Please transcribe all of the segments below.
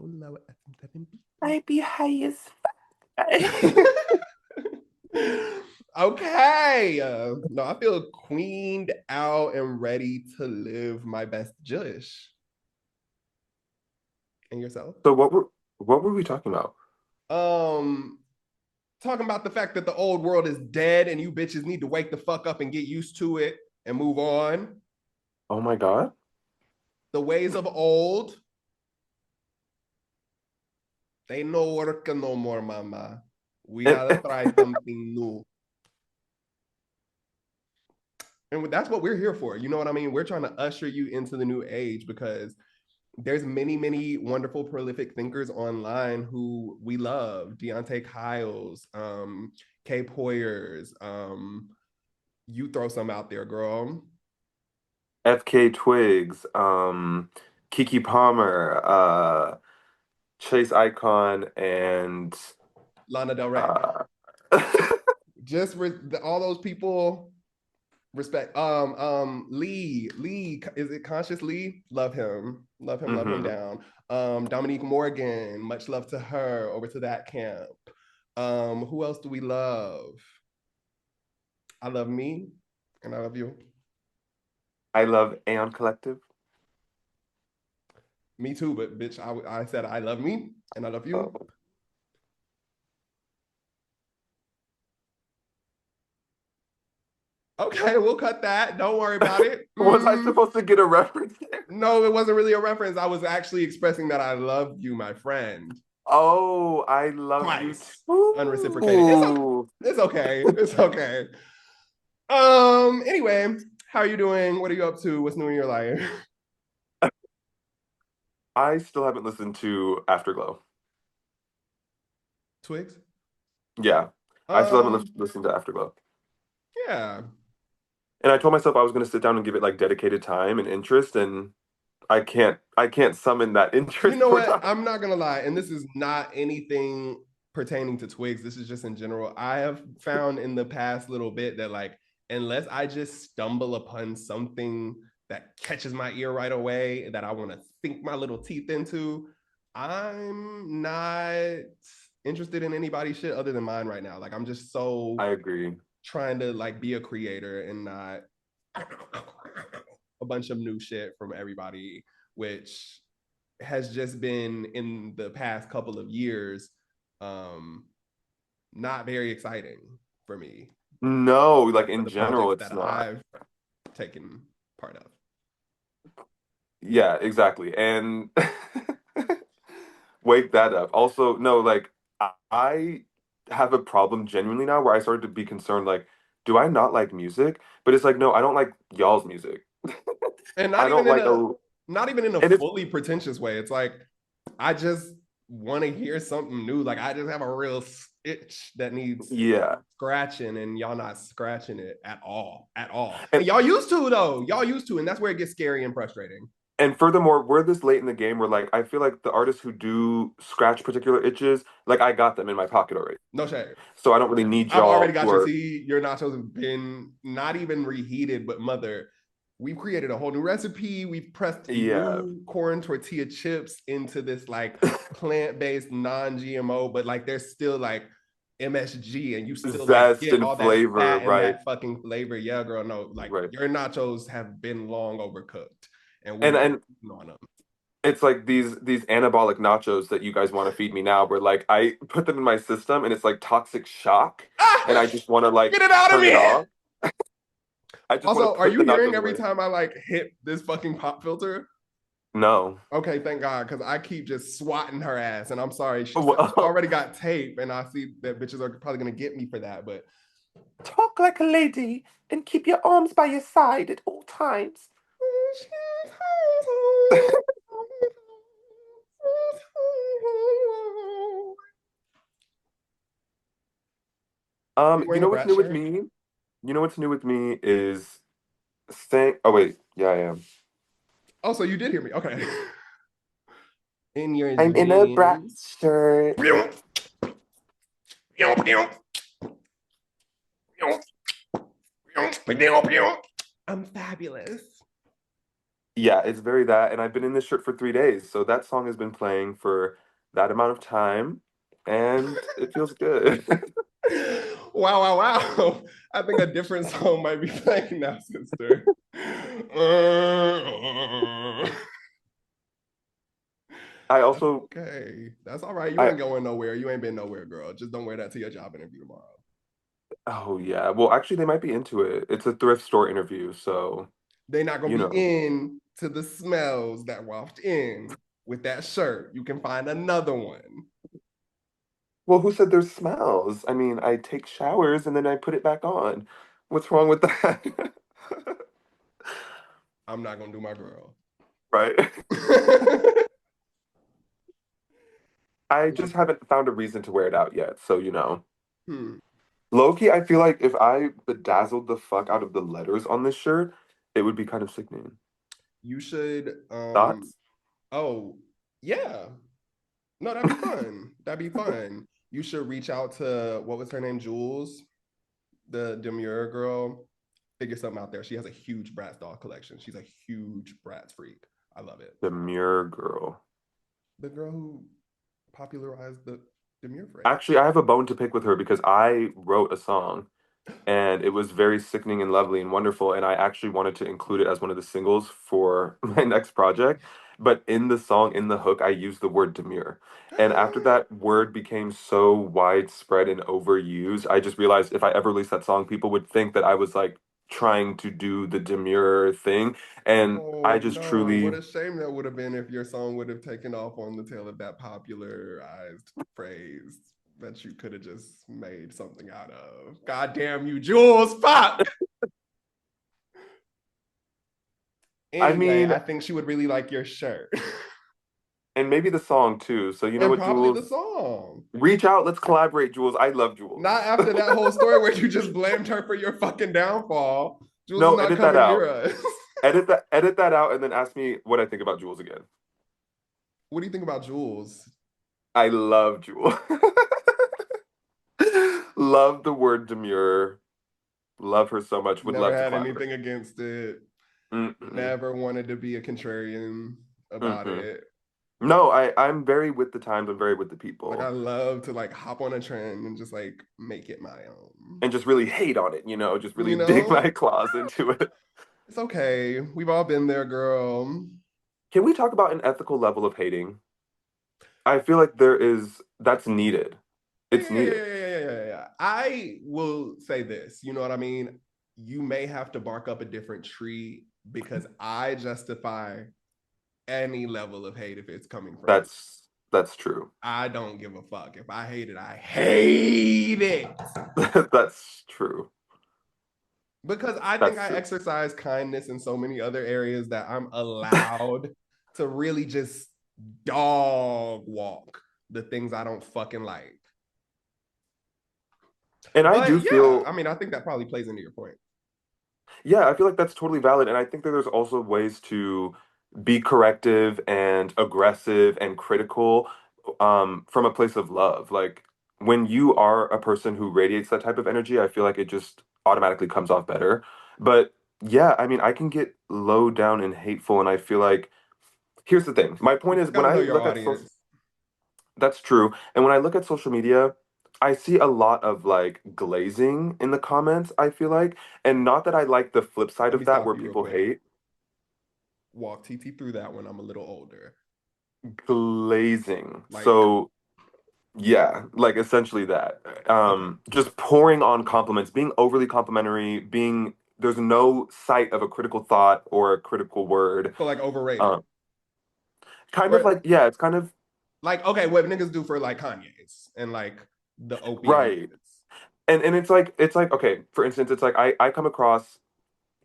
low as I be high as fuck. Okay. No, I feel queened out and ready to live my best Jush. And yourself? So what were we talking about? Um, Talking about the fact that the old world is dead and you bitches need to wake the fuck up and get used to it and move on. Oh my God. The ways of old, they no work no more, mama. We And, gotta try something new. And that's what we're here for. You know what I mean? We're trying to usher you into the new age because there's many wonderful prolific thinkers online who we love. Deontay Kyles, Kay Poyers, you throw some out there, girl. FK Twigs, Kiki Palmer, Chase Icon, and Lana Del Rey. uh, Just all those people. Respect. Lee. Is it Conscious Lee? Love him. Love him mhm. down. Dominique Morgan. Much love to her. Over to that camp. Who else do we love? I love me, and I love you. I love Aeon Collective. Me too, but bitch, I said I love me, and I love you. Oh. Okay, we'll cut that. Don't worry about it. Was I supposed to get a reference there? No, it wasn't really a reference. I was actually expressing that I love you, my friend. Oh, I love you Twice. Unreciprocated. too. It's okay. It's okay. Anyway, how are you doing? What are you up to? What's new in your life? I still haven't listened to Afterglow. Twigs? Yeah, I still haven't Um, listened to Afterglow. yeah. And I told myself I was going to sit down and give it like dedicated time and interest, and I can't summon that You interest know for what? time. I'm not gonna lie, and this is not anything pertaining to Twigs. This is just in general. I have found in the past little bit that like unless I just stumble upon something that catches my ear right away that I want to sink my little teeth into, I'm not interested in anybody's shit other than mine right now. Like I'm just so I agree. trying to like be a creator and not a bunch of new shit from everybody, which has just been in the past couple of years um not very exciting for me No, like for in the general, projects it's that not. I've taken part of. Yeah, exactly. And wake that up. Also, no, like I have a problem genuinely now where I started to be concerned, like, do I not like music? But it's like, no, I don't like y'all's music. And I don't like a, not even in a and it's fully pretentious way. It's like I just want to hear something new. Like I just have a real itch that needs yeah. scratching, and y'all not scratching it at all, at all. And And y'all used to though. Y'all used to, and that's where it gets scary and frustrating. and furthermore, we're this late in the game where like I feel like the artists who do scratch particular itches, like I got them in my pocket already. No shade. So I don't really need I've already y'all who got your are tea. Your nachos have been not even reheated, but mother, we've created a whole new recipe. We've pressed yeah. new corn tortilla chips into this like plant-based non-GMO, but like they're still like MSG, and you still like Zest get and all that flavor, fat and right? that fucking flavor. Yeah, girl, no, like Right. your nachos have been long overcooked, and And we're and on them. it's like these anabolic nachos that you guys want to feed me now, where like I put them in my system and it's like toxic shock, and I Ah, just want to like get it out of turn it me. off. I just want Also, to are put you the hearing nachos every away. time I like hit this fucking pop filter? No. Okay, thank God, because I keep just swatting her ass, and I'm sorry. She Well, already got tape, and I see that bitches are probably gonna get me for that. But talk like a lady and keep your arms by your side at all times. you You wearing a know what's brat new with shirt? me? You know what's new with me is saying. Oh wait, yeah, I am. Oh, so you did hear me? Okay. In your I'm in a brat dreams. shirt. I'm fabulous. Yeah, it's very that, and I've been in this shirt for 3 days, so that song has been playing for that amount of time, and it feels good. Wow, wow, wow. I think a different song might be playing now, sister. I That's also, okay. That's all right. You I ain't going nowhere. You ain't been nowhere, girl. Just don't wear that to your job interview tomorrow. oh yeah, well actually they might be into it. It's a thrift store interview, so They're not gonna you be know. in to the smells that waft in with that shirt. You can find another one. Well, who said there's smells? I mean, I take showers and then I put it back on. What's wrong with that? I'm not gonna do my girl. Right? I just haven't found a reason to wear it out yet, so you know. Hmm. Low-key, I feel like if I bedazzled the fuck out of the letters on this shirt, it would be kind of sickening. You should Thoughts? oh yeah. No, that'd be fun. That'd be fun. You should reach out to what was her name, Jules, the demure girl. Figure something out there. She has a huge Bratz doll collection. She's a huge Bratz freak. I love it. Demure girl. The girl who popularized the demure phrase. Actually, I have a bone to pick with her because I wrote a song and it was very sickening and lovely and wonderful. And I actually wanted to include it as one of the singles for my next project. But in the song, in the hook, I used the word demure. And after that word became so widespread and overused, I just realized if I ever released that song, people would think that I was like trying to do the demure thing. And I Oh just no, what truly, a shame that would have been if your song would have taken off on the tail of that popularized phrase that you could have just made something out of. God damn you, Jules. Fuck. I Anyway, mean, I think she would really like your shirt. and maybe the song too. So you know And what, probably the Jules? song. Reach out, let's collaborate, Jules. I love Jules. Not after that whole story where you just blamed her for your fucking downfall. Jules is No, not edit that coming out. near us. Edit that out and then ask me what I think about Jules again. What do you think about Jules? I love Jules. Love the word demure. Love her so much. Would Never love to had collaborate. anything against it. Mm-mm, Never wanted to be a contrarian about mm-mm. it. No, I'm very with the times. I'm very with the Like I people. love to like hop on a trend and just like make it my own. And just really hate on it, you know, just really You dig know, my claws into it. it's okay. We've all been there, girl. Can we talk about an ethical level of hating? I feel like there is, that's needed. Yeah, It's yeah, yeah, needed. yeah, yeah, yeah, yeah. I will say this. You know what I mean? You may have to bark up a different tree because I justify any level of hate if it's coming from me. That's true. I don't give a fuck. If I hate it, I hate it. That's true. Because I think That's I true. exercise kindness in so many other areas that I'm allowed to really just dog walk the things I don't fucking like. And I do But yeah, feel, I mean, I think that probably plays into your point. yeah, I feel like that's totally valid. And I think that there's also ways to be corrective and aggressive and critical from a place of love. Like when you are a person who radiates that type of energy, I feel like it just automatically comes off better. But yeah, I mean, I can get low down and hateful. And I feel like, here's the thing. My You point is just when gotta I know your look at social, audience. that's true. And when I look at social media, I see a lot of like glazing in the comments, I feel like. And not that I like the flip side Let of me that stop where you real people quick. hate. Walk TT through that when I'm a little older. Glazing. Like, So yeah, like essentially that. okay. Just pouring on compliments, being overly complimentary, being there's no sight of a critical thought or a critical word. So like overrated. Um, kind of Or like, yeah, it's kind of like, okay, what niggas do for like Kanye's and like the opium right. niggas. And it's like, okay, for instance, it's like I come across,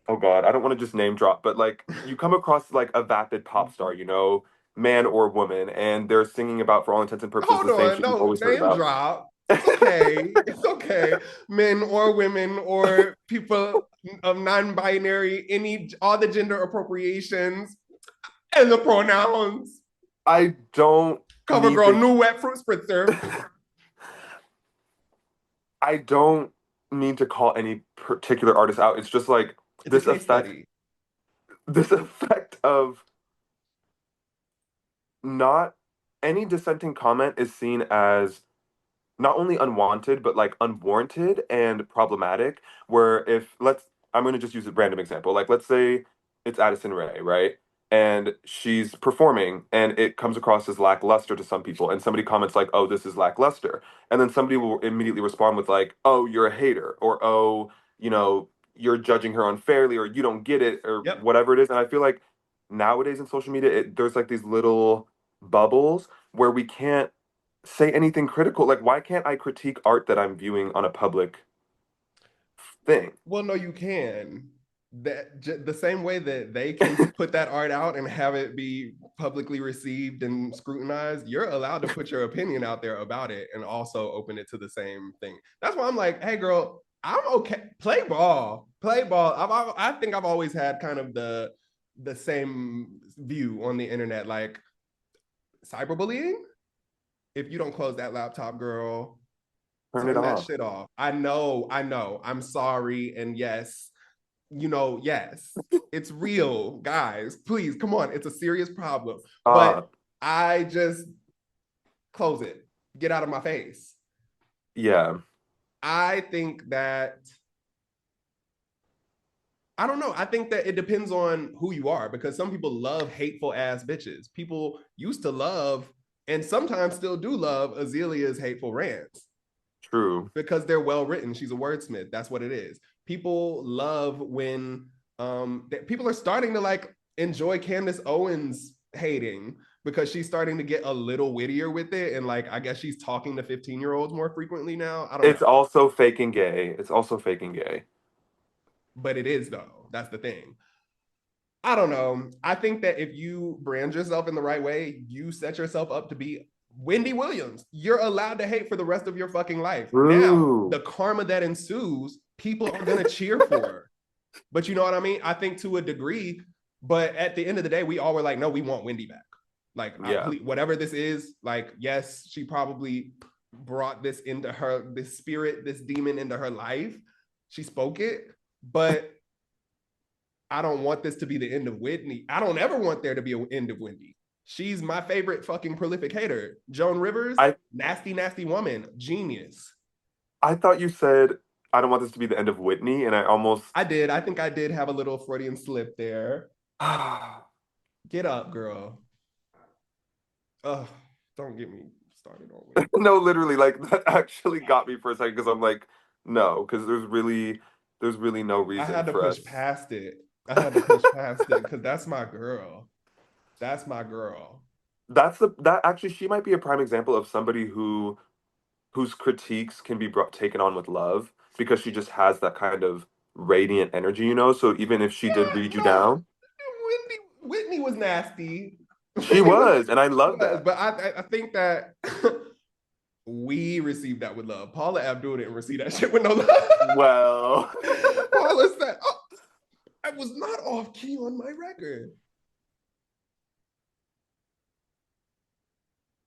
oh God, I don't want to just name drop, but like you come across like a vapid pop star, you know, man or woman, and they're singing about for all intents and purposes Hold the same on, shit you've no always heard name about. drop. It's okay. It's okay. Men or women or people of non-binary, any all the gender appropriations and the pronouns. I don't Cover need girl, to new wet fruit spritzer. I don't mean to call any particular artist out. It's just like It's a this case effect study. this effect of not any dissenting comment is seen as not only unwanted but like unwarranted and problematic, where if let's I'm going to just use a random example, like let's say it's Addison Rae, right, and she's performing and it comes across as lackluster to some people, and somebody comments like, oh, this is lackluster, and then somebody will immediately respond with like, oh, you're a hater, or oh, you're judging her unfairly, or you don't get it, or Yep. whatever it is. And I feel like nowadays in social media there's like these little bubbles where we can't say anything critical. Like, why can't I critique art that I'm viewing on a public thing? Well, no, you can. The same way that they can put that art out and have it be publicly received and scrutinized, you're allowed to put your opinion out there about it and also open it to the same thing. That's why I'm like, hey, girl, I'm okay. Play ball, play ball. I think I've always had kind of the same view on the internet, like cyberbullying. If you don't close that laptop, girl, Turn it turn that off. shit off. I know. I'm sorry. And yes, yes, it's real, guys. Please, come on. It's a serious problem. Uh, But I just close it. Get out of my face. yeah, I think that, I don't know. I think that it depends on who you are, because some people love hateful ass bitches. People used to love and sometimes still do love Azalea's hateful rants true. because they're well written. She's a wordsmith. That's what it is. People love when people are starting to like enjoy Candace Owens hating because she's starting to get a little wittier with it, and like I guess she's talking to 15-year-olds more frequently now. I don't know. It's also faking gay. It's also faking gay. But it is though. That's the thing. I don't know. I think that if you brand yourself in the right way, you set yourself up to be Wendy Williams. You're allowed to hate for the rest of your fucking life. Now, True. the karma that ensues, people are going to cheer for her. But you know what I mean? I think to a degree, but at the end of the day, we all were like, no, we want Wendy back. Like, Yeah. whatever this is, like, yes, she probably brought this into her, this spirit, this demon into her life. She spoke it, but I don't want this to be the end of Whitney. I don't ever want there to be an end of Wendy. She's my favorite fucking prolific hater. Joan Rivers, I nasty, nasty woman, genius. I thought you said I don't want this to be the end of Whitney, and I almost I did. I think I did have a little Freudian slip there. Get up, girl. Ugh, don't get me started on Whitney. no, literally, like that actually got me for a second because I'm like, no, because there's really no I reason had to for push us. past it. I had to push past it because that's my girl. That's my girl. That actually she might be a prime example of somebody whose critiques can be taken on with love because she just has that kind of radiant energy. So even if she did read Yeah, you no, down, Whitney was nasty. she was, and I love Was, that. but I think that we received that with love. Paula Abdul didn't receive that shit with no love. Well, Paula said, "Oh, I was not off key on my record."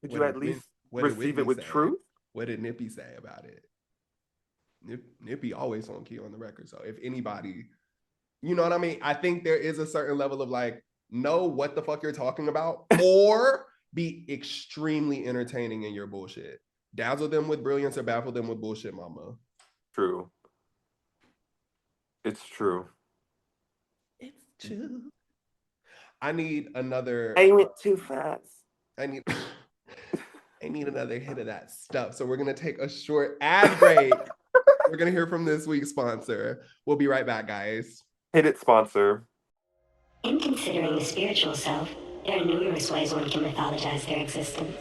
did What you did at least what did receive it Whitney with say? truth? What did Nippy say about it? Nippy always on key on the record. So if anybody, you know what I mean? I think there is a certain level of like, know what the fuck you're talking about, or be extremely entertaining in your bullshit. Dazzle them with brilliance or baffle them with bullshit, mama. True. It's true. It's true. I need another. I went too fast. I need. I need another hit of that stuff. So we're gonna take a short ad break. We're gonna hear from this week's sponsor. We'll be right back, guys. Hit it, sponsor. In considering the spiritual self, there are numerous ways one can mythologize their existence.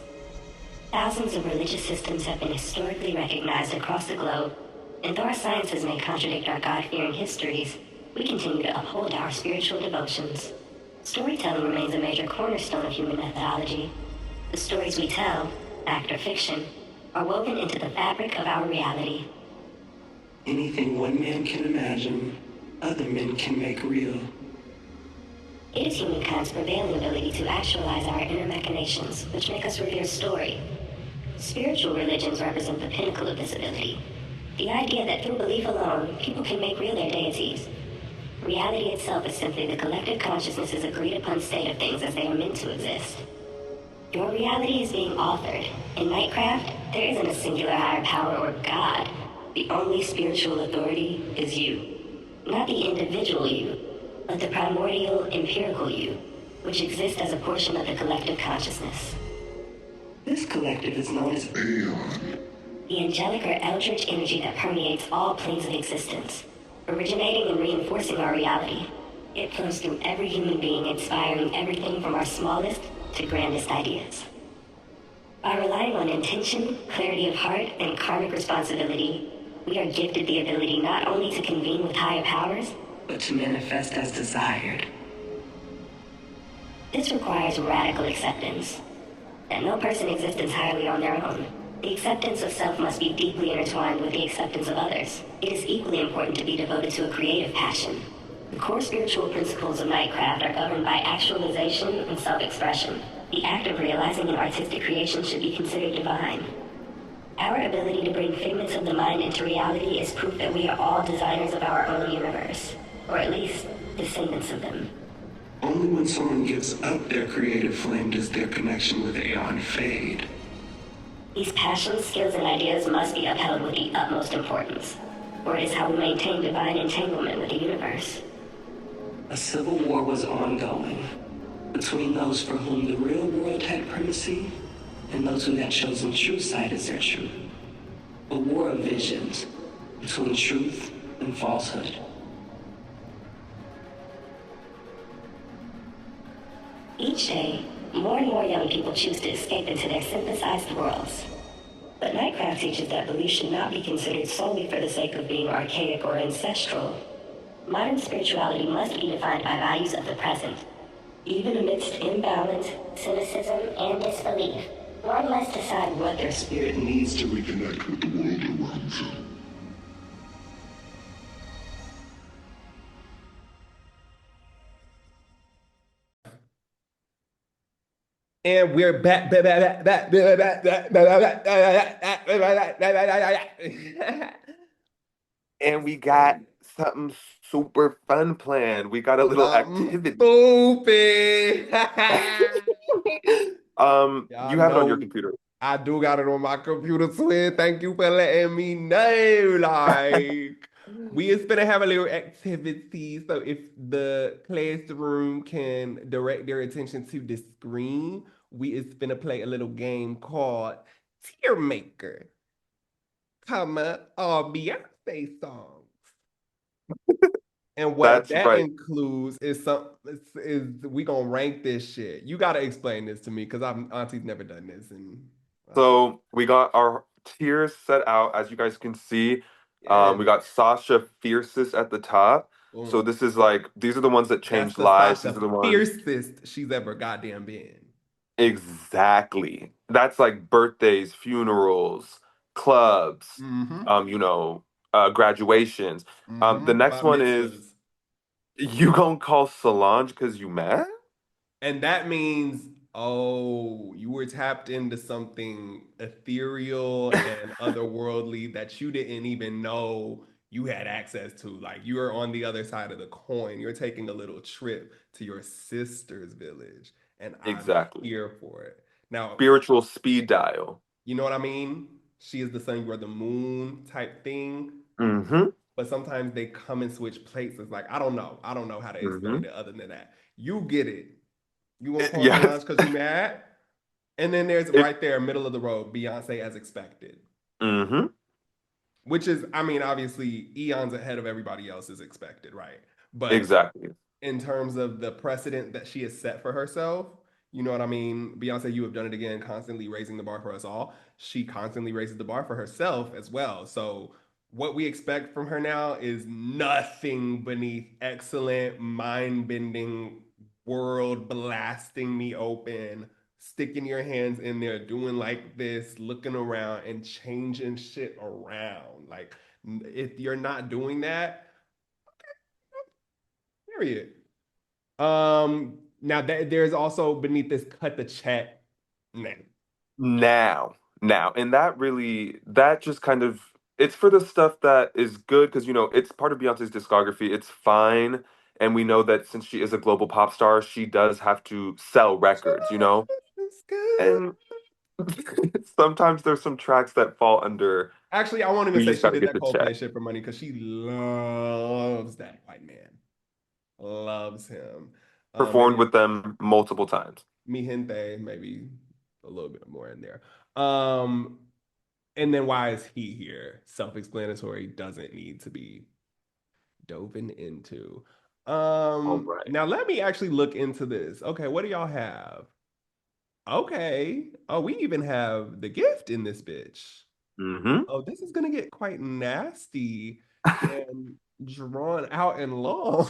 Thousands of religious systems have been historically recognized across the globe, and though our sciences may contradict our God-fearing histories, we continue to uphold our spiritual devotions. Storytelling remains a major cornerstone of human methodology. The stories we tell, fact or fiction, are woven into the fabric of our reality. Anything one man can imagine, other men can make real. It is humankind's prevailing ability to actualize our inner machinations, which make us revere story. Spiritual religions represent the pinnacle of this ability. The idea that through belief alone, people can make real their deities. Reality itself is simply the collective consciousness's agreed upon state of things as they are meant to exist. Your reality is being authored. In Nightcraft, there isn't a singular higher power or God. The only spiritual authority is you. Not the individual you, but the primordial empirical you, which exists as a portion of the collective consciousness. This collective is known as the angelic or eldritch energy that permeates all planes of existence, originating and reinforcing our reality. It flows through every human being, inspiring everything from our smallest to grandest ideas. By relying on intention, clarity of heart, and karmic responsibility, we are gifted the ability not only to convene with higher powers, but to manifest as desired. This requires radical acceptance, that no person exists entirely on their own. The acceptance of self must be deeply intertwined with the acceptance of others. It is equally important to be devoted to a creative passion. The core spiritual principles of Nightcraft are governed by actualization and self-expression. The act of realizing an artistic creation should be considered divine. Our ability to bring figments of the mind into reality is proof that we are all designers of our own universe, or at least descendants of them. Only when someone gives up their creative flame does their connection with Aeon fade. These passions, skills, and ideas must be upheld with the utmost importance, for it is how we maintain divine entanglement with the universe. A civil war was ongoing between those for whom the real world had primacy and those who had chosen true sight as their truth. A war of visions between truth and falsehood. Each day, more and more young people choose to escape into their synthesized worlds. But Nightcraft teaches that belief should not be considered solely for the sake of being archaic or ancestral. Modern spirituality must be defined by values of the present. Even amidst imbalance, cynicism, and disbelief, one must decide what their spirit needs to reconnect with the world around them. And we're back. And we got something super fun planned. We got a little activity. Stupid. You have it on your computer. I do got it on my computer, twin. Thank you for letting me know. Like, we is gonna have a little activity. So if the classroom can direct their attention to the screen, we is gonna play a little game called Tiermaker. All Beyonce songs. And what That's right. includes is we gonna rank this shit. You gotta explain this to me because Auntie's never done this. And so we got our tiers set out, as you guys can see. We got Sasha Fiercest at the top. So this is like, these are the ones that changed lives. These are the fiercest she's ever goddamn been. Exactly. That's like birthdays, funerals, clubs, graduations. The next one is, you gonna call Solange because you mad? And that means, oh, you were tapped into something ethereal and otherworldly that you didn't even know you had access to. Like, you are on the other side of the coin. You're taking a little trip to your sister's village. And I'm here for it. Now, spiritual speed dial. You know what I mean? She is the sun, you are the moon type thing. Mm-hmm. But sometimes they come and switch places. Like, I don't know how to explain it other than that. You get it. You want to call Solange because you mad? And then there's right there, middle of the road, Beyonce as expected. Mm-hmm. Which is, I mean, obviously, eons ahead of everybody else is expected, right? But exactly. In terms of the precedent that she has set for herself, you know what I mean? Beyonce, you have done it again, constantly raising the bar for us all. She constantly raises the bar for herself as well. So what we expect from her now is nothing beneath excellent, mind-bending, world blasting me open, sticking your hands in there, doing like this, looking around and changing shit around. Like, if you're not doing that, period. Now there's also beneath this cut the check now, and that just kind of It's for the stuff that is good because it's part of Beyonce's discography. It's fine, and we know that since she is a global pop star, she does have to sell records. It's good. And sometimes there's some tracks that fall under. Actually, I won't even You say just she got to did get that the check. Coldplay shit for money because she loves that white man. Loves him. And Performed then with them multiple times. Mi Gente, maybe a little bit more in there. Um, and then why is he here? Self-explanatory, doesn't need to be dove into. All right. Now let me actually look into this. Okay, what do y'all have? Okay. Oh, we even have the gift in this bitch. Mm-hmm. Oh, this is gonna get quite nasty and drawn out and long.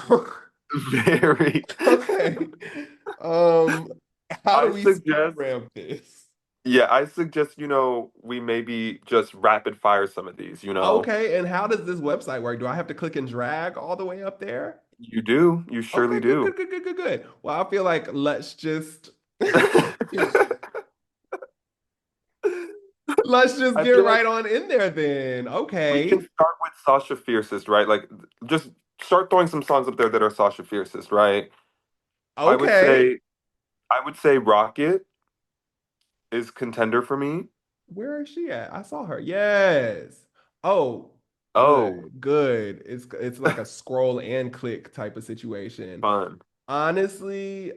Very. Okay. Um, how do I we speed suggest, ramp this? yeah, I suggest, we maybe just rapid fire some of these. Okay, and how does this website work? Do I have to click and drag all the way up there? You do. You Okay, surely good, do. good, good, good, good, good. Well, I feel like let's just let's just I get feel like right on in there then. we can Okay. start with Sasha Fiercest, right? Like, just start throwing some songs up there that are Sasha Fiercest, right? I would Okay. say, I would say Rocket is contender for me. Where is she at? I saw her. Yes. Oh, Oh, good, good. It's like a scroll and click type of situation. fun. Honestly,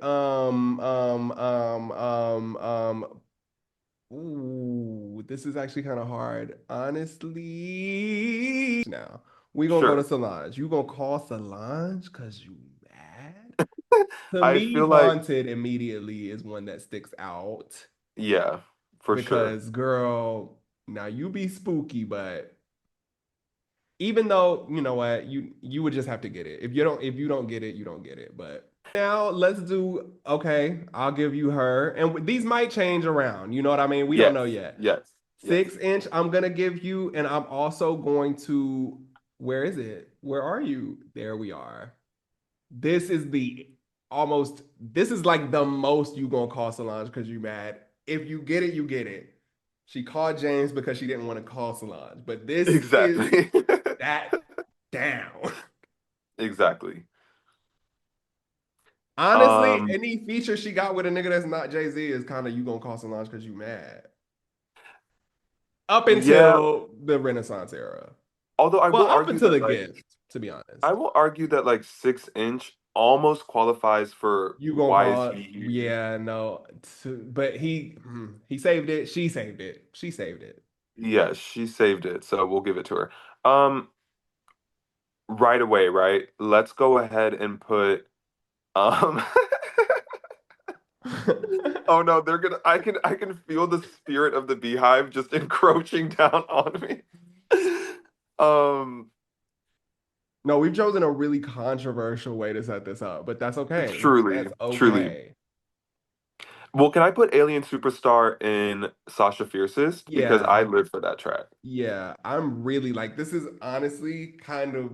ooh, this is actually kind of hard. Honestly, now we gonna go to Sure. Solange. You gonna call Solange because you mad? To I me, feel like, Haunted immediately is one that sticks out yeah, for sure. because, girl, now you be spooky, but even though you know what, you would just have to get it. If you don't get it, you don't get it. But now let's do okay. I'll give you her, and these might change around. You know what I mean? We don't Yes, know yet. yes, yes. 6 inch, I'm gonna give you, and I'm also going to. Where is it? Where are you? There we are. This is the almost. This is like the most you gonna call Solange because you mad. If you get it, you get it. She called James because she didn't want to call Solange, but this is Exactly. that down. Exactly. Honestly, Um, any feature she got with a nigga that's not Jay-Z is kind of you gonna call Solange because you mad. Up yeah, until the Renaissance era. although I Well, will up argue until that the like gift, to be honest. I will argue that like 6 inch almost qualifies for You gonna why is call he it, here? yeah, no. But he saved it. She saved it. She saved it. Yeah, she saved it, so we'll give it to her. Um, right away, right? Let's go ahead and put um oh no, they're gonna I can feel the spirit of the beehive just encroaching down on me. Um, No, we've chosen a really controversial way to set this up, but that's okay. truly, That's truly. okay. Well, can I put Alien Superstar in Sasha Fiercest? Because I Yeah. live for that track. Yeah. I'm really like, this is honestly kind of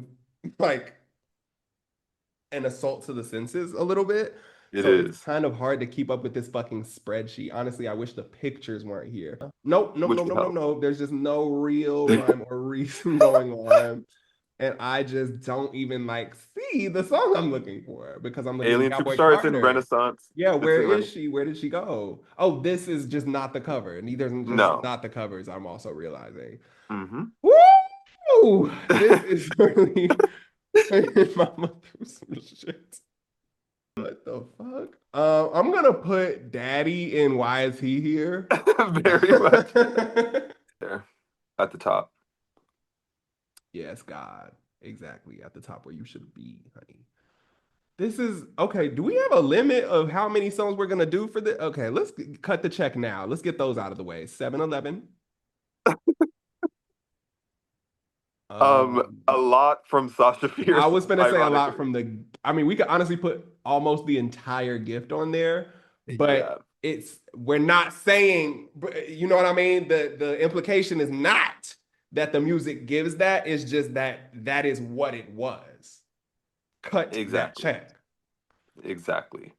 like an assault to the senses a little bit. It So it's is. kind of hard to keep up with this fucking spreadsheet. Honestly, I wish the pictures weren't here. Nope, nope, Which nope, would nope, nope, help. nope. There's just no real rhyme or reason going on. And I just don't even like see the song I'm looking for because I'm looking for Alien Cowboy Superstar, it's in Carter. Renaissance. Yeah, It's where in is Renaissance. she? Where did she go? Oh, this is just not the cover. Neither is just No. not the covers. I'm also realizing. Hmm. Woo! This is really mama through some shit. What the fuck? I'm gonna put Daddy in Why Is He Here? Very much there at the top. Yes, God. Exactly at the top where you should be, honey. This is okay. Do we have a limit of how many songs we're gonna do for the? Okay, let's cut the check now. Let's get those out of the way. 7-Eleven. A lot from Sasha I Fierce, was gonna say a lot ironically. from the. I mean, we could honestly put almost the entire gift on there, Yeah, but we're not saying. You know what I mean? The implication is not that the music gives that. It's just that that is what it was. Cut that exactly. check. Exactly.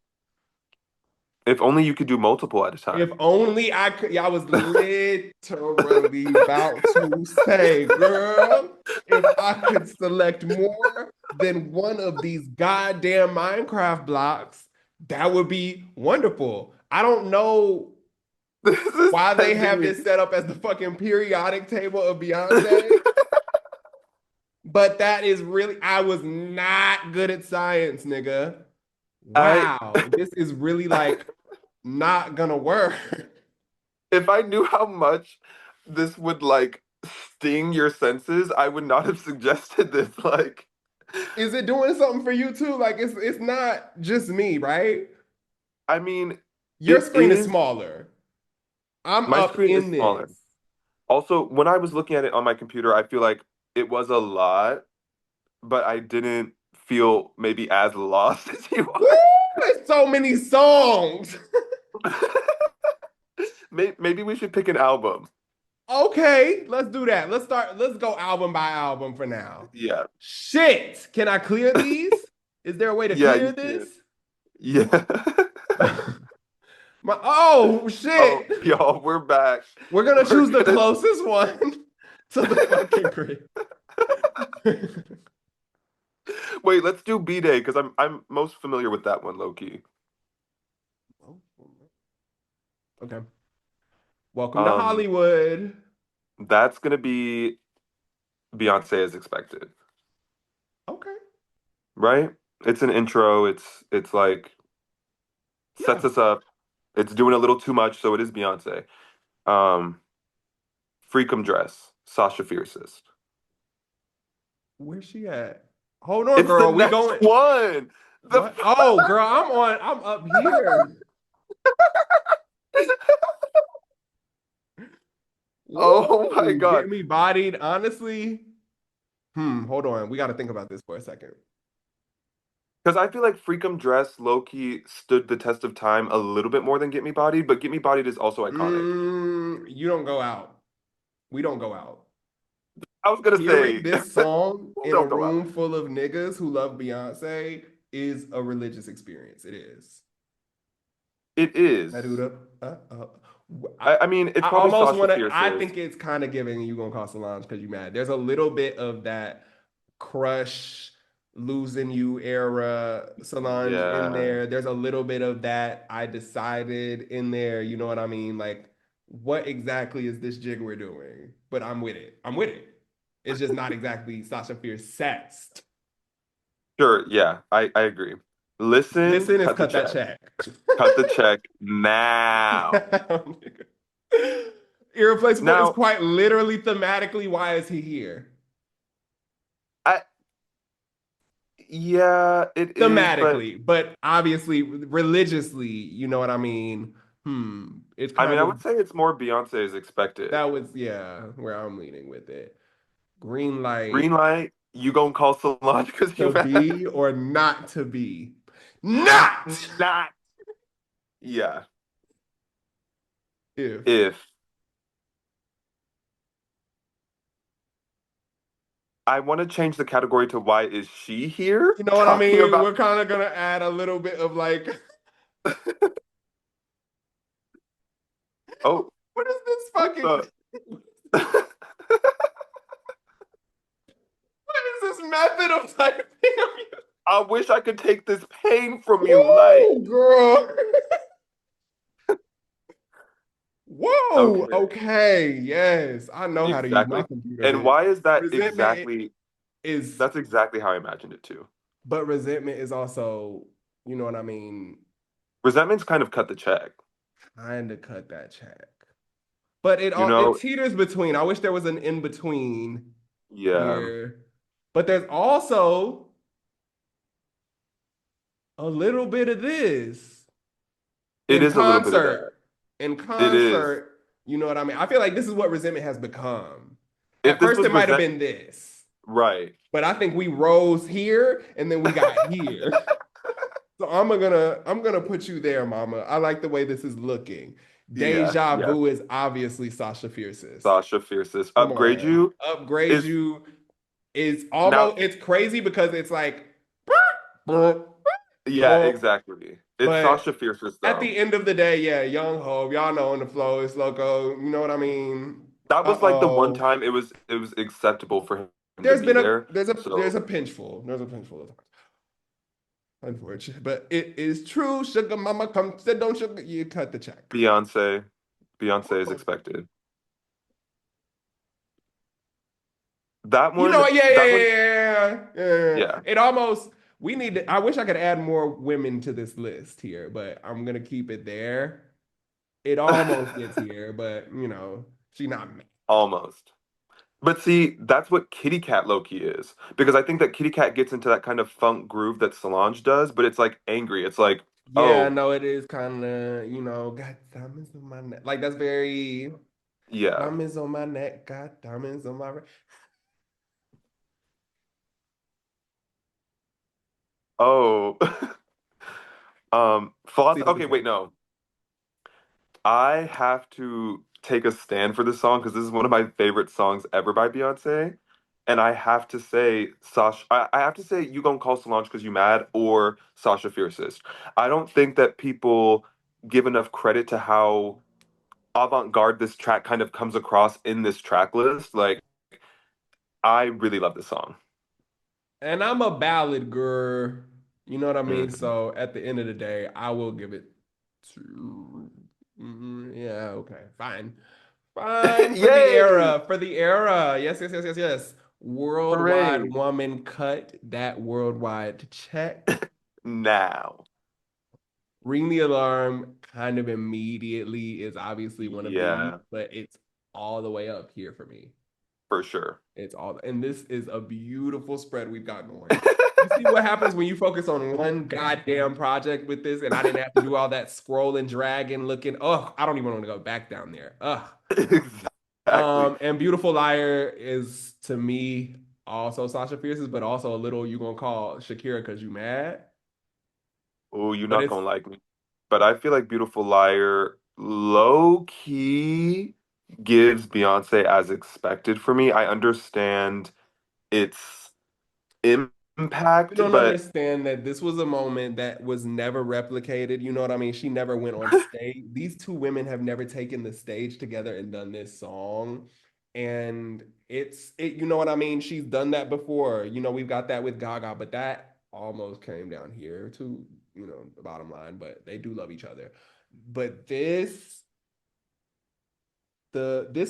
If only you could do multiple at a If time. only I could. Yeah, I was literally about to say, girl, if I could select more than one of these goddamn Minecraft blocks, that would be wonderful. I don't know This is why they sending have me. this set up as the fucking periodic table of Beyonce, but that is really, I was not good at science, nigga. I Wow, this is really like not gonna work. if I knew how much this would like sting your senses, I would not have suggested this. Like, Is it doing something for you too? Like it's not just me, right? I mean, Your it screen is is. smaller. I'm My up screen is in smaller. this. Also, when I was looking at it on my computer, I feel like it was a lot, but I didn't feel maybe as lost as you Woo! are. It's so many songs. Maybe we should pick an album. Okay, let's do that. Let's start. Let's go album by album for now. Yeah. Shit. Can I clear these? Is there a way to Yeah, clear you this? can. Yeah. Oh Oh, shit. y'all, we're back. We're gonna We're choose the gonna closest one to the fucking grid. wait, let's do B-Day because I'm most familiar with that one, low key. Okay. Welcome to Um, Hollywood. that's gonna be Beyonce as expected, Okay. right? It's an intro. It's like Yeah. sets us up. It's doing a little too much, so it is Beyonce. Um, Freakum Dress, Sasha Fiercest. Where's she at? Hold on, It's the girl. We next going. one. The What? Oh, girl, I'm up here. oh my Woo! God. Get me bodied. Honestly. Hold on. We got to think about this for a second. Because I feel like Freakum Dress low key stood the test of time a little bit more than Get Me Bodied, but Get Me Bodied is also iconic. You don't go out. We don't go out. I was gonna Hearing say, this song in a don't go out. room full of niggas who love Beyonce is a religious experience. It is. It is. I mean, it's I probably almost Sasha want to. I Fierce's. think it's kind of giving you gonna call Solange because you mad. There's a little bit of that crush, losing you era Solange in Yeah. there. There's a little bit of that I decided in there. You know what I mean? Like, what exactly is this jig we're doing? But I'm with it. I'm with it. It's just not exactly Sasha Fierce sexed. Sure, yeah, I agree. Listen, Listen is cut the cut that check. check. Cut the check now. Irreplaceable is Now, quite literally thematically why is he here? I yeah, it is, but Thematically, but obviously religiously, you know what I mean? It's I mean, kind I of would say it's more Beyonce as expected. that was yeah, where I'm leaning with it. Green light Green light, you gonna call Solange because you to mad? be or not to be. Not Not. Yeah. if If I want to change the category to why is she here? you know what I Talking mean, about we're kind of gonna add a little bit of like, oh, what is this what fucking the what is this method of typing? I wish I could take this pain from you. Like, Woo, girl. Whoa. okay, Okay. Yes. I know how to use my exactly. computer, And bitch. why is that Resentment exactly? is, That's exactly how I imagined it too. but resentment is also, you know what I mean, Resentment's kind of cut the check. kind of cut that check. But You it know? teeters between. I wish there was an in between Yeah. here. But there's also a little bit of this It in is a little bit of that. concert. In It is. concert, you know what I mean? I feel like this is what resentment has become. If At this first, was it might have resent, been this. right? But I think we rose here and then we got here. So I'm gonna put you there, mama. I like the way this is looking. Yeah. Deja Yeah. vu is obviously Sasha Fierce's. Sasha Fiercest. Come Upgrade on. you Upgrade is you is now. almost it's crazy because it's like Yeah, Well, exactly. It's but Sasha Fierce's at though. the end of the day, yeah, Young Hov, y'all know on the flow is loco. You know what I mean? That was like the one Uh-oh. time it was acceptable for him to be there. There's So a pinchful. There's a pinchful of times. Unfortunate. But it is true. Sugar mama come said don't sugar you cut the check. Beyonce, Beyonce is expected. That You know one, what? Yeah, yeah, that yeah, one, yeah, yeah. Yeah. yeah. It almost we need to I wish I could add more women to this list here, but I'm gonna keep it there. It almost gets here, but she not Almost. But see, that's what Kitty Cat low-key is. Because I think that Kitty Cat gets into that kind of funk groove that Solange does, but it's like angry. It's like, Yeah, oh, no, it is kind of, got diamonds on my neck. Like that's very yeah. diamonds on my neck, got diamonds on my Oh. See Okay, the wait, no. I have to take a stand for this song because this is one of my favorite songs ever by Beyonce. And I have to say, I have to say, You Gonna Call Solange Because You Mad or Sasha Fiercest. I don't think that people give enough credit to how avant-garde this track kind of comes across in this track list. Like, I really love this song. And I'm a ballad girl. You know what I mean? Mhm. So at the end of the day, I will give it to. Yeah, okay, fine. Fine for the Yay! era. For the era. Yes, yes, yes, yes, yes. Worldwide Hooray! woman cut that worldwide check. Now. Ring the alarm kind of immediately is obviously one of these, Yeah, but it's all the way up here for me. for sure. It's all, and this is a beautiful spread we've got going. You see what happens when you focus on one goddamn project with this, and I didn't have to do all that scrolling, dragging, looking. Oh, I don't even want to go back down there. Ugh. Exactly. And Beautiful Liar is to me also Sasha Fierce's, but also a little you gonna call Shakira because you mad. Oh, you're But not it's gonna like me. But I feel like Beautiful Liar low key gives Beyonce as expected for me. I understand its you impact, don't but understand that this was a moment that was never replicated. You know what I mean? She never went on stage. These two women have never taken the stage together and done this song. And you know what I mean? She's done that before. We've got that with Gaga, but that almost came down here to, the bottom line, but they do love each other. But this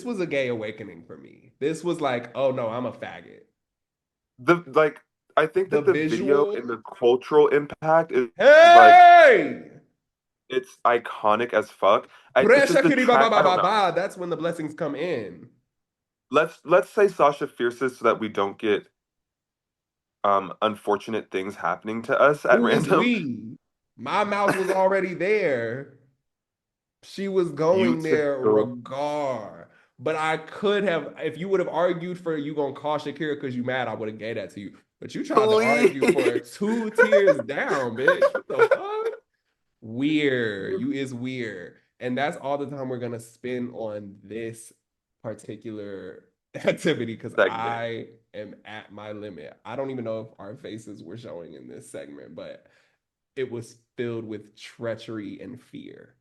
was a gay awakening for me. This was like, oh no, I'm a faggot. the like I think The that the video visual, and the cultural impact is like hey! it's iconic as fuck. It's just the Preshakiri ba ba track, ba I don't ba know. ba. That's when the blessings come in. Let's say Sasha Fierce's so that we don't get unfortunate things happening to us at Who is random. we? My mouse was already there. She was You going there two. regard. But I could have, if you would have argued for you gonna call Shakira because you mad, I would have gave that to you. But you tried to argue for Please. two tiers down, bitch. What the fuck? Weird. You is weird. And that's all the time we're gonna spend on this particular activity because Segment. I am at my limit. I don't even know if our faces were showing in this segment, but it was filled with treachery and fear.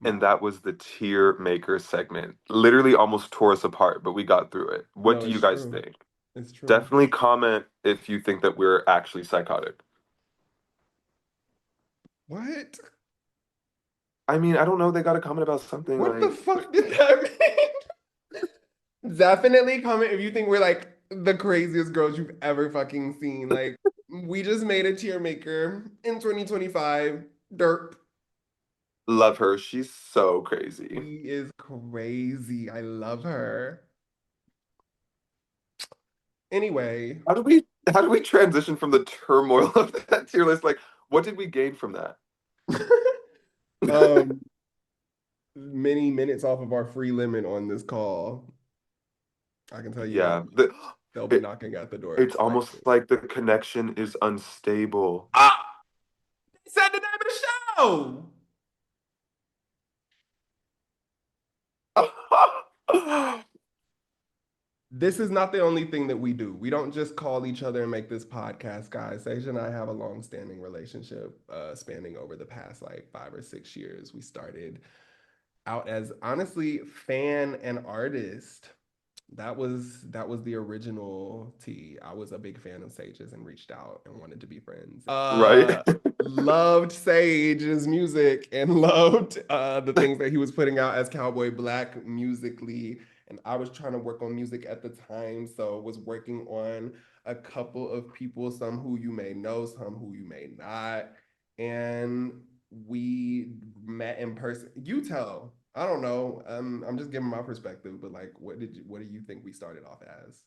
And My that was the tier maker segment. Literally almost tore us apart, but we got through it. What no, do you it's guys true. think? It's true. Definitely comment if you think that we're actually psychotic. What? I mean, I don't know. They got to comment about something What the like, fuck did that mean? Definitely comment if you think we're like the craziest girls you've ever fucking seen. Like, we just made a tier maker in 2025. Derp. love her. She's so crazy. She is crazy. I love her. Anyway, How do we transition from the turmoil of that tier list? Like, what did we gain from that? um, many minutes off of our free limit on this call. I can tell you that Yeah, much. They'll be it, knocking at the door it's right almost soon. like the connection is unstable. Ah, they said the name of the show. this is not the only thing that we do. We don't just call each other and make this podcast, guys. Sage and I have a long-standing relationship spanning over the past like 5 or 6 years. We started out as honestly fan and artist. That was the original T. I was a big fan of Sage's and reached out and wanted to be friends. Right? Loved Sage's music and loved the things that he was putting out as Cowboy Black musically. And I was trying to work on music at the time, so was working on a couple of people, some who you may know, some who you may not. And we met in person. You tell. I don't know. I'm just giving my perspective, but like, what do you think we started off as?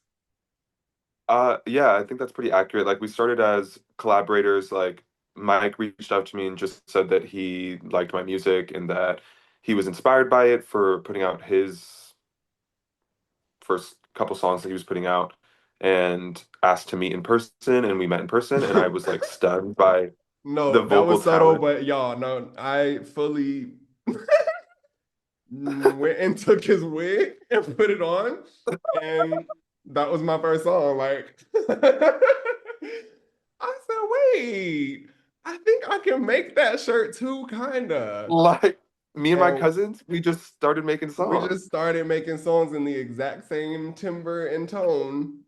Yeah, I think that's pretty accurate. Like we started as collaborators, like Mike reached out to me and just said that he liked my music and that he was inspired by it for putting out his first couple songs that he was putting out and asked to meet in person and we met in person and I was like stunned by the No, that vocal was subtle, talent. but y'all, no, I fully went and took his wig and put it on, and that was my first song. Like, I said, wait, I think I can make that shirt too, kinda. Like me and my And cousins, we just started making we songs. just started making songs in the exact same timbre and tone.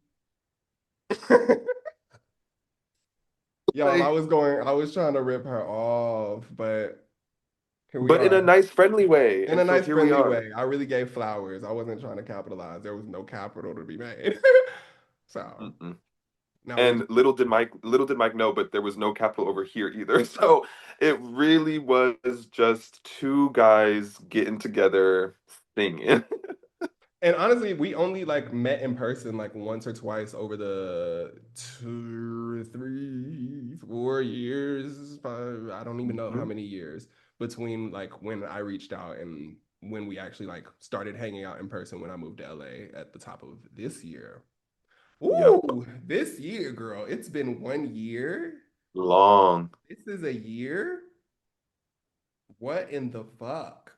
Y'all, Like, I was trying to rip her off, but here we but in a are. nice, friendly way. In And a so nice, here we friendly are. way. I really gave flowers. I wasn't trying to capitalize. There was no capital to be made. So Mm-mm. now we And little did Mike know, but there was no capital over here either. So it really was just two guys getting together singing. and honestly, we only like met in person like once or twice over the 2, 3, 4 years. I don't even know how Mhm. many years between like when I reached out and when we actually like started hanging out in person when I moved to LA at the top of this year. Yep. Ooh, this year, girl. It's been 1 year. Long. This is a year? What in the fuck?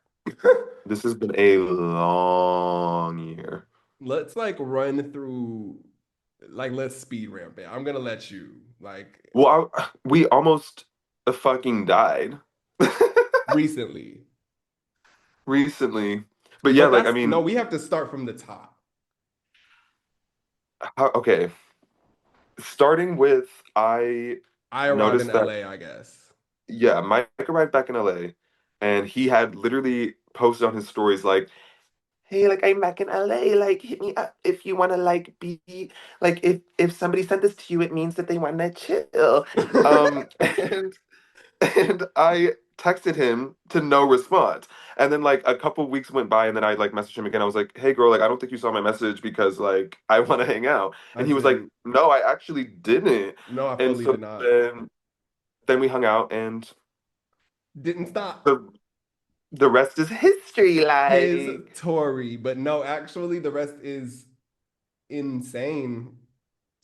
This has been a long year. Let's like run through, like, let's speed ramp it. I'm gonna let you, like, Well, we almost fucking died recently. recently. But yeah, But like I that's no, mean, we have to start from the top. okay. Starting with I I arrived in noticed that LA, I guess. yeah, Mike arrived back in LA and he had literally posted on his stories like, hey, like I'm back in LA, like hit me up if you wanna like be like if somebody sent this to you, it means that they wanna chill. And and I texted him to no response. And then like a couple weeks went by and then I like messaged him again. I was like, hey girl, like I don't think you saw my message because like I wanna hang out. I And he was like, didn't. no, I actually didn't. No, I And fully so did not. then we hung out and Didn't stop. the the rest is history. His Like, Tory, but no, actually, the rest is insane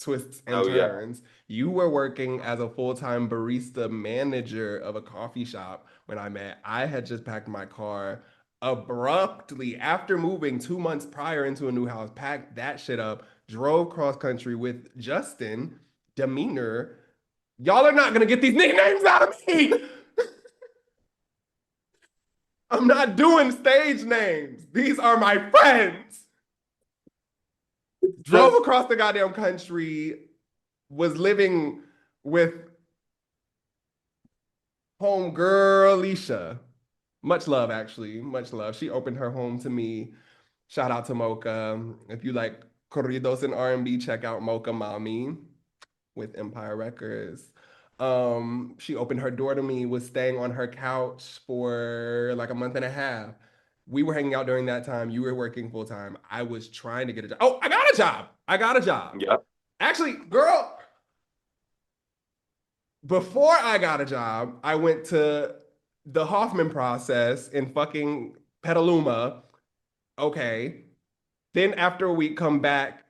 twists and oh yeah, turns. You were working as a full-time barista manager of a coffee shop when I met. I had just packed my car abruptly after moving 2 months prior into a new house, packed that shit up, drove cross country with Justin, Demeanor. Y'all are not gonna get these nicknames out of me. I'm not doing stage names. These are my friends. Drove just across the goddamn country, was living with homegirl Alicia. Much love, actually. Much love. She opened her home to me. Shout out to Mocha. If you like corridos and R&B, check out Mocha Mami with Empire Records. She opened her door to me, was staying on her couch for like a month and a half. We were hanging out during that time. You were working full time. I was trying to get a job. Oh, I got a job. I got a job. yeah. Actually, girl, before I got a job, I went to the Hoffman process in fucking Petaluma. Okay. Then after a week, come back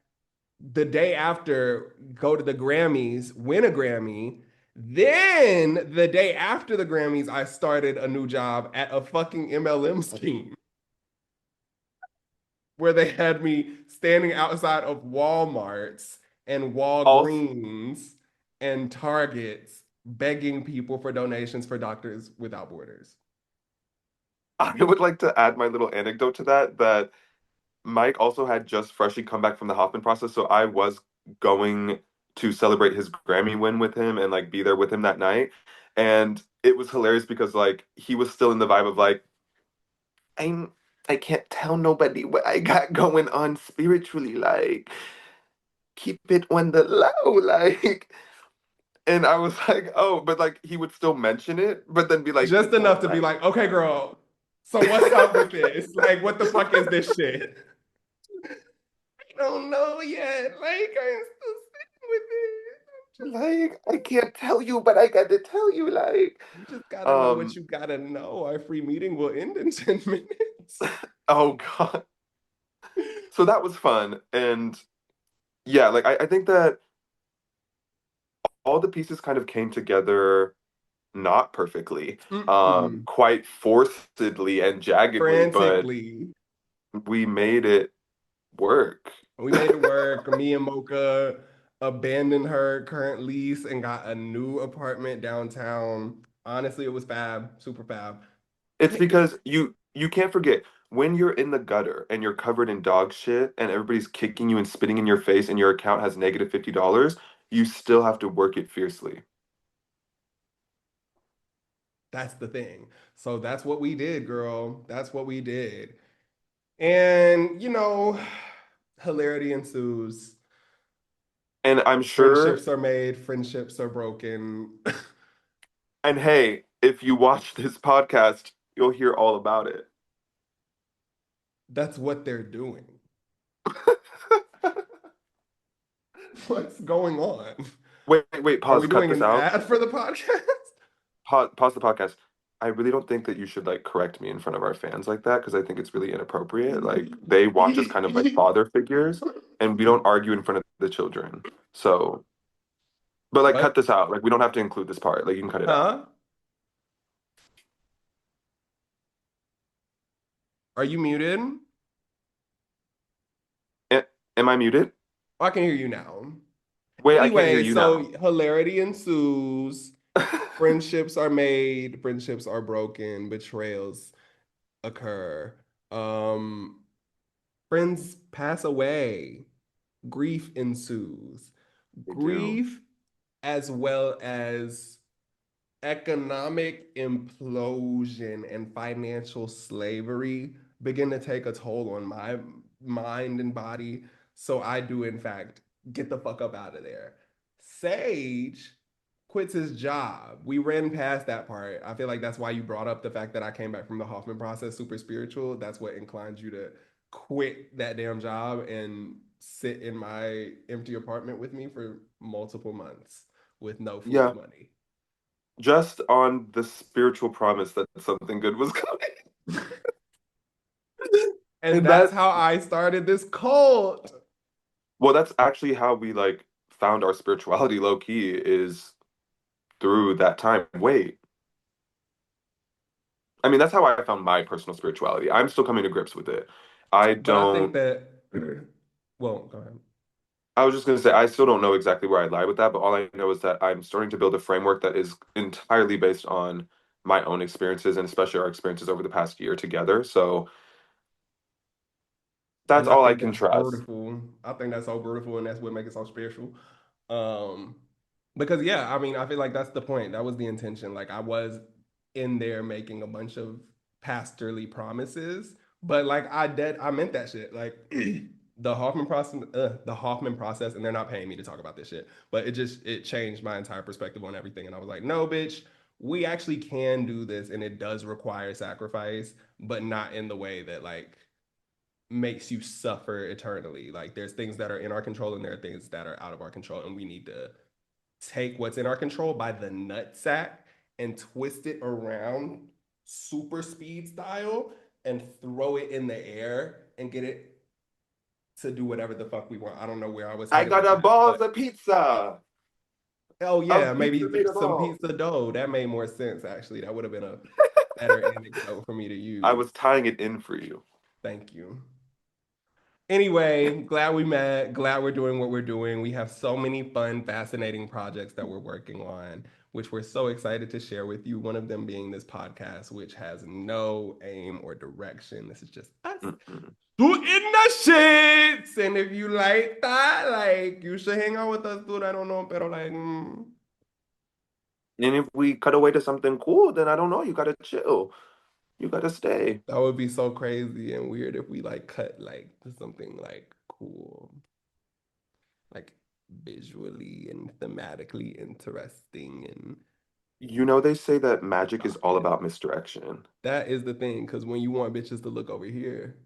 the day after, go to the Grammys, win a Grammy. Then the day after the Grammys, I started a new job at a fucking MLM scheme. where they had me standing outside of Walmarts and Also, Walgreens and Targets begging people for donations for Doctors Without Borders. I would like to add my little anecdote to that, that Mike also had just freshly come back from the Hoffman process, so I was going to celebrate his Grammy win with him and like be there with him that night. And it was hilarious because like he was still in the vibe of like, I'm I can't tell nobody what I got going on spiritually, like keep it on the low, like. And I was like, oh, but like he would still mention it, but then be like, Just but enough to be like like, okay, girl, so what's up with this? Like, what the fuck is this shit? I don't know yet. Like, I'm still sitting with it. like I can't tell you, but I got to tell you, like, You just gotta know what um, you gotta know. Our free meeting will end in 10 minutes. oh God. So that was fun. And yeah, like I think that all the pieces kind of came together not perfectly, Mm-mm. quite forcedly and jaggedly, but Frantically. we made it work. We made it work. Me and Mocha abandoned her current lease and got a new apartment downtown. Honestly, it was fab, super fab. It's I because you can't forget when you're in the gutter and you're covered in dog shit and everybody's kicking you and spitting in your face and your account has negative $50, you still have to work it fiercely. That's the thing. So that's what we did, girl. That's what we did. And, hilarity ensues. And I'm sure, Friendships are made, friendships are broken. and hey, if you watch this podcast, you'll hear all about it. That's what they're doing. What's going on? Wait, Are pause, we cut doing this an out. ad for the podcast? Pause the podcast. I really don't think that you should like correct me in front of our fans like that because I think it's really inappropriate. Like they watch us kind of like father figures and we don't argue in front of the children. So, but like cut What? this out. Like we don't have to include this part. Like you can cut it out. Huh? Are you muted? A- am I muted? Oh, I can hear you now. Wait, I can't hear Anyway, you so now. hilarity ensues. Friendships are made, friendships are broken, betrayals occur. Um, Friends pass away, grief ensues. They do. Grief as well as economic implosion and financial slavery begin to take a toll on my mind and body. So I do, in fact, get the fuck up out of there. Sage quits his job. We ran past that part. I feel like that's why you brought up the fact that I came back from the Hoffman process super spiritual. That's what inclines you to quit that damn job and sit in my empty apartment with me for multiple months with no food Yeah, money. just on the spiritual promise that something good was coming. And And that's that, how I started this cult. well, that's actually how we like found our spirituality low key is through that time. Wait, I mean, that's how I found my personal spirituality. I'm still coming to grips with it. I But I think don't, that, well, go ahead. I was just going to say, I still don't know exactly where I lie with that, but all I know is that I'm starting to build a framework that is entirely based on my own experiences and especially our experiences over the past year together. So that's And I all I think can that's trust. beautiful. I think that's so beautiful, and that's what makes it so special. Um, because yeah, I mean, I feel like that's the point. That was the intention. Like I was in there making a bunch of pastorly promises, but like I meant that shit. Like the Hoffman process, and they're not paying me to talk about this shit, but it changed my entire perspective on everything. And I was like, no, bitch, we actually can do this, and it does require sacrifice, but not in the way that like makes you suffer eternally. Like there's things that are in our control and there are things that are out of our control, and we need to take what's in our control by the nutsack and twist it around super speed style and throw it in the air and get it to do whatever the fuck we want. I don't know where I was I headed got with a that, balls but of pizza, oh yeah, of maybe pizza made of some balls. pizza dough. That made more sense actually. That would have been a better anecdote for me to I use. was tying it in for you. Thank you. Anyway, glad we met. Glad we're doing what we're doing. We have so many fun, fascinating projects that we're working on, which we're so excited to share with you. One of them being this podcast, which has no aim or direction. This is just us Mm-mm. shooting the shits. And if you like that, like you should hang out with us, dude. I don't know, pero like, And if we cut away to something cool, then I don't know. You gotta chill. You gotta stay. that would be so crazy and weird if we like cut like to something like cool, like visually and thematically interesting and You know, they say that magic is all about misdirection. that is the thing, because when you want bitches to look over here,